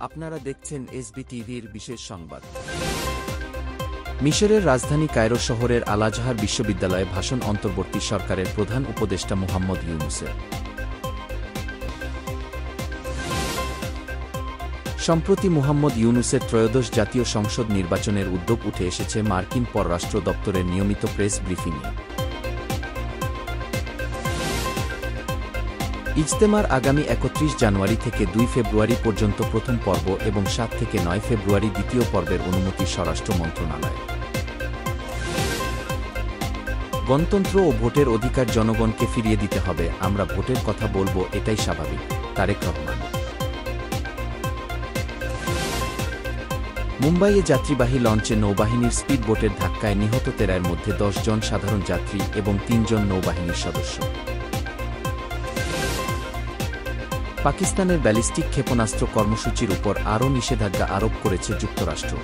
আপনারা দেখছেন এসবি টিভির বিশেষ সংবাদ। মিশরের রাজধানী কায়রো শহরের আল আজহার বিশ্ববিদ্যালয়ে ভাষণ অন্তর্বর্তী সরকারের প্রধান উপদেষ্টা মুহাম্মদ ইউনূসের। সম্প্রতি মুহাম্মদ ইউনূসের ত্রয়োদশ জাতীয় সংসদ নির্বাচনের উদ্যোগ উঠে এসেছে মার্কিন পররাষ্ট্র দপ্তরের নিয়মিত প্রেস ব্রিফিংয়ে। ইজতেমার আগামী ৩১ জানুয়ারি থেকে ২ ফেব্রুয়ারি পর্যন্ত প্রথম পর্ব এবং ৭ থেকে ৯ ফেব্রুয়ারি দ্বিতীয় পর্বের অনুমতি স্বরাষ্ট্র মন্ত্রণালয়। গণতন্ত্র ও ভোটের অধিকার জনগণকে ফিরিয়ে দিতে হবে, আমরা ভোটের কথা বলবো, এটাই স্বাভাবিক। তারেক রহমান। মুম্বাইয়ে যাত্রীবাহী লঞ্চে নৌবাহিনীর স্পিড বোটের ধাক্কায় নিহত ১৩-এর মধ্যে ১০ জন সাধারণ যাত্রী এবং ৩ জন নৌবাহিনীর সদস্য। পাকিস্তানের ব্যালিস্টিক ক্ষেপণাস্ত্র কর্মসূচির উপর আরও নিষেধাজ্ঞা আরোপ করেছে যুক্তরাষ্ট্র।